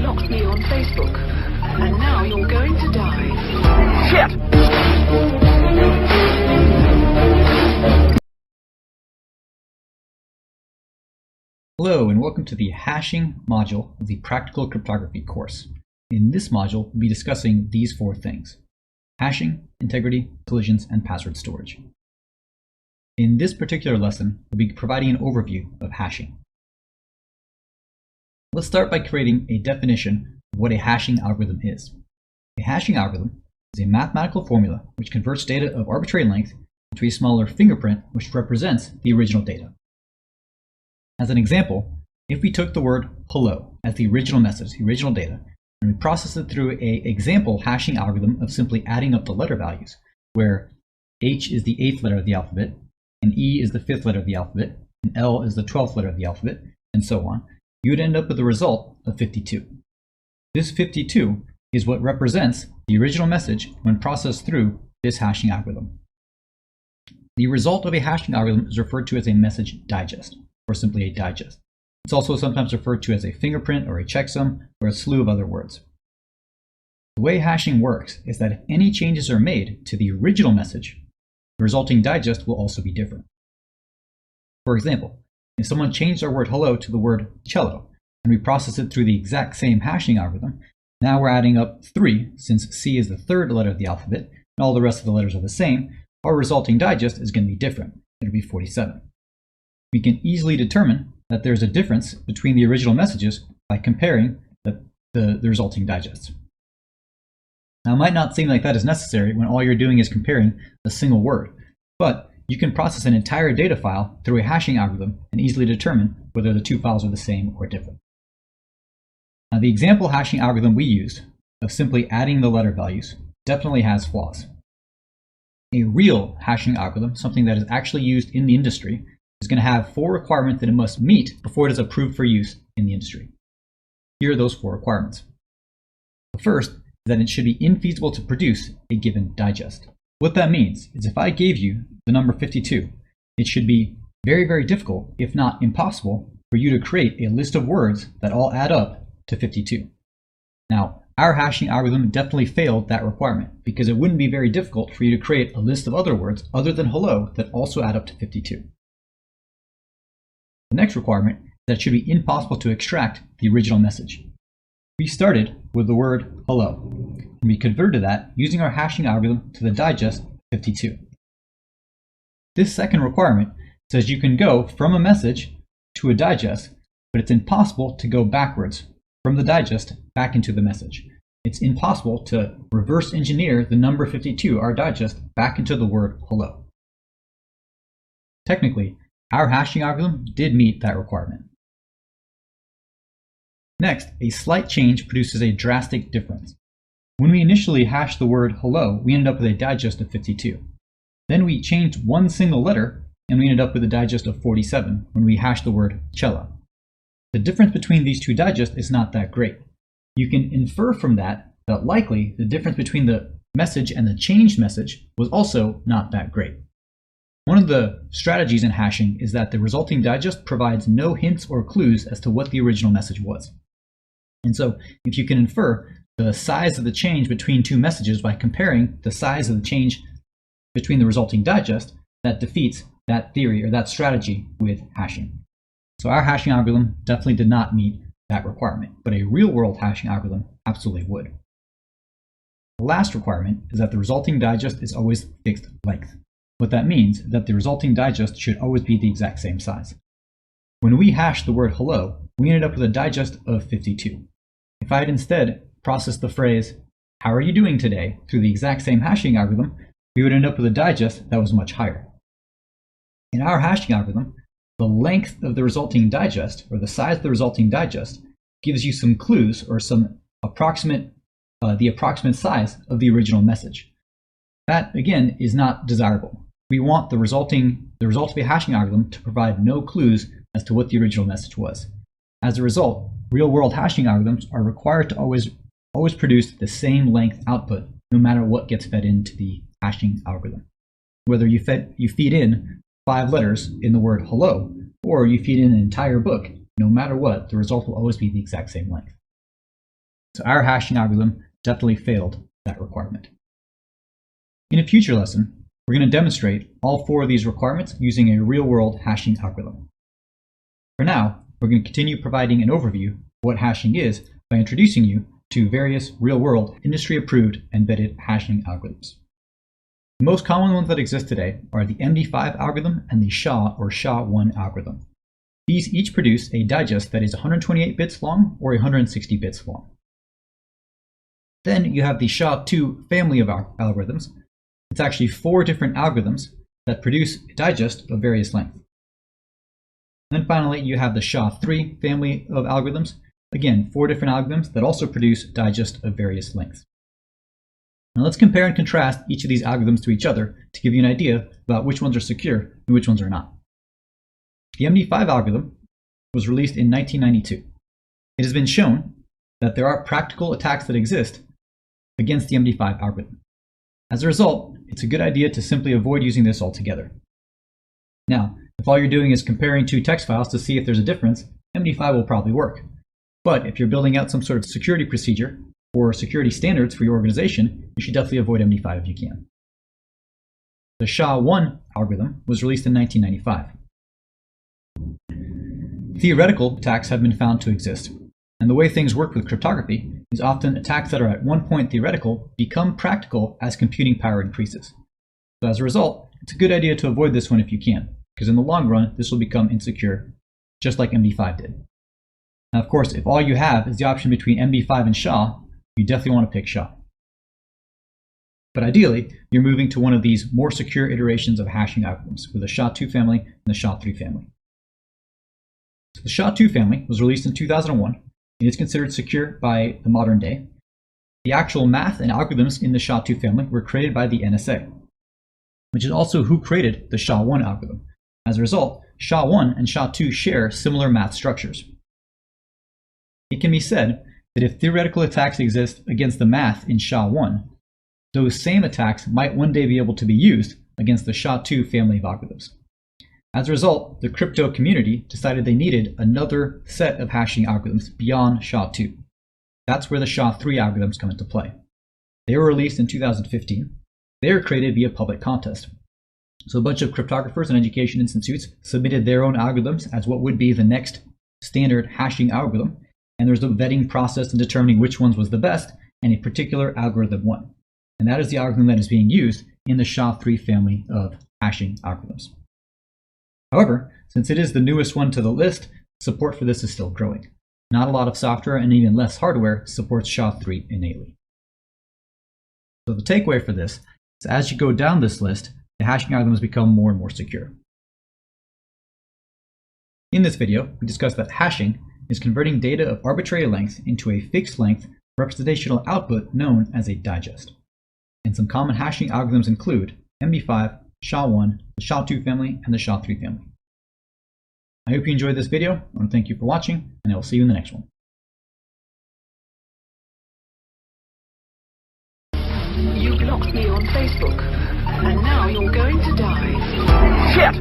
blocked me on Facebook, and now you're going to die. Shit! Hello and welcome to the hashing module of the Practical Cryptography course. In this module, we'll be discussing these four things: hashing, integrity, collisions, and password storage. In this particular lesson, we'll be providing an overview of hashing. Let's start by creating a definition of what a hashing algorithm is. A hashing algorithm is a mathematical formula which converts data of arbitrary length into a smaller fingerprint which represents the original data. As an example, if we took the word hello as the original message, the original data, and we processed it through an example hashing algorithm of simply adding up the letter values, where H is the 8th letter of the alphabet, and E is the 5th letter of the alphabet, and L is the 12th letter of the alphabet, and so on, you would end up with a result of 52. This 52 is what represents the original message when processed through this hashing algorithm. The result of a hashing algorithm is referred to as a message digest, or simply a digest. It's also sometimes referred to as a fingerprint or a checksum or a slew of other words. The way hashing works is that if any changes are made to the original message, the resulting digest will also be different. For example, if someone changed our word hello to the word cello, and we process it through the exact same hashing algorithm, now we're adding up 3, since C is the 3rd letter of the alphabet, and all the rest of the letters are the same, our resulting digest is going to be different. It'll be 47. We can easily determine that there's a difference between the original messages by comparing the resulting digests. Now, it might not seem like that is necessary when all you're doing is comparing a single word, but you can process an entire data file through a hashing algorithm and easily determine whether the two files are the same or different. Now, the example hashing algorithm we used of simply adding the letter values definitely has flaws. A real hashing algorithm, something that is actually used in the industry, is going to have 4 requirements that it must meet before it is approved for use in the industry. Here are those 4 requirements. The first is that it should be infeasible to produce a given digest. What that means is if I gave you the number 52, it should be very, very difficult, if not impossible, for you to create a list of words that all add up to 52. Now, our hashing algorithm definitely failed that requirement because it wouldn't be very difficult for you to create a list of other words other than hello that also add up to 52. The next requirement is that it should be impossible to extract the original message. We started with the word hello, and we converted that using our hashing algorithm to the digest 52. This second requirement says you can go from a message to a digest, but it's impossible to go backwards from the digest back into the message. It's impossible to reverse engineer the number 52, our digest, back into the word hello. Technically, our hashing algorithm did meet that requirement. Next, a slight change produces a drastic difference. When we initially hashed the word hello, we ended up with a digest of 52. Then we changed one single letter, and we ended up with a digest of 47 when we hashed the word cello. The difference between these two digests is not that great. You can infer from that that likely the difference between the message and the changed message was also not that great. One of the strategies in hashing is that the resulting digest provides no hints or clues as to what the original message was. And so if you can infer the size of the change between two messages by comparing the size of the change between the resulting digest, that defeats that theory or that strategy with hashing. So our hashing algorithm definitely did not meet that requirement, but a real-world hashing algorithm absolutely would. The last requirement is that the resulting digest is always fixed length. What that means is that the resulting digest should always be the exact same size. When we hashed the word hello, we ended up with a digest of 52. If I had instead processed the phrase, "How are you doing today?" through the exact same hashing algorithm, we would end up with a digest that was much higher. In our hashing algorithm, the length of the resulting digest, or the size of the resulting digest, gives you some clues or some approximate size of the original message. That, again, is not desirable. We want the result of a hashing algorithm to provide no clues as to what the original message was. As a result, real-world hashing algorithms are required to always produce the same length output, no matter what gets fed into the hashing algorithm. Whether you feed in 5 letters in the word hello, or you feed in an entire book, no matter what, the result will always be the exact same length. So our hashing algorithm definitely failed that requirement. In a future lesson, we're going to demonstrate all 4 of these requirements using a real-world hashing algorithm. For now, we're going to continue providing an overview of what hashing is by introducing you to various real-world, industry-approved and vetted hashing algorithms. The most common ones that exist today are the MD5 algorithm and the SHA or SHA-1 algorithm. These each produce a digest that is 128 bits long or 160 bits long. Then you have the SHA-2 family of algorithms. It's actually 4 different algorithms that produce a digest of various lengths. And then finally, you have the SHA-3 family of algorithms. Again, 4 different algorithms that also produce digests of various lengths. Now let's compare and contrast each of these algorithms to each other to give you an idea about which ones are secure and which ones are not. The MD5 algorithm was released in 1992. It has been shown that there are practical attacks that exist against the MD5 algorithm. As a result, it's a good idea to simply avoid using this altogether. Now, if all you're doing is comparing 2 text files to see if there's a difference, MD5 will probably work. But if you're building out some sort of security procedure or security standards for your organization, you should definitely avoid MD5 if you can. The SHA-1 algorithm was released in 1995. Theoretical attacks have been found to exist, and the way things work with cryptography is often attacks that are at one point theoretical become practical as computing power increases. So as a result, it's a good idea to avoid this one if you can, because in the long run, this will become insecure, just like MD5 did. Now, of course, if all you have is the option between MD5 and SHA, you definitely want to pick SHA. But ideally, you're moving to one of these more secure iterations of hashing algorithms with the SHA-2 family and the SHA-3 family. So the SHA-2 family was released in 2001 and is considered secure by the modern day. The actual math and algorithms in the SHA-2 family were created by the NSA, which is also who created the SHA-1 algorithm. As a result, SHA-1 and SHA-2 share similar math structures. It can be said that if theoretical attacks exist against the math in SHA-1, those same attacks might one day be able to be used against the SHA-2 family of algorithms. As a result, the crypto community decided they needed another set of hashing algorithms beyond SHA-2. That's where the SHA-3 algorithms come into play. They were released in 2015. They were created via public contest. So a bunch of cryptographers and education institutes submitted their own algorithms as what would be the next standard hashing algorithm, and there was a vetting process in determining which ones was the best, and a particular algorithm won. And that is the algorithm that is being used in the SHA-3 family of hashing algorithms. However, since it is the newest one to the list, support for this is still growing. Not a lot of software and even less hardware supports SHA-3 innately. So the takeaway for this is as you go down this list, the hashing algorithms become more and more secure. In this video, we discussed that hashing is converting data of arbitrary length into a fixed length representational output known as a digest. And some common hashing algorithms include MD5, SHA-1, the SHA-2 family, and the SHA-3 family. I hope you enjoyed this video. I want to thank you for watching, and I will see you in the next one. You blocked me on Facebook, and now you're going to die. Shit!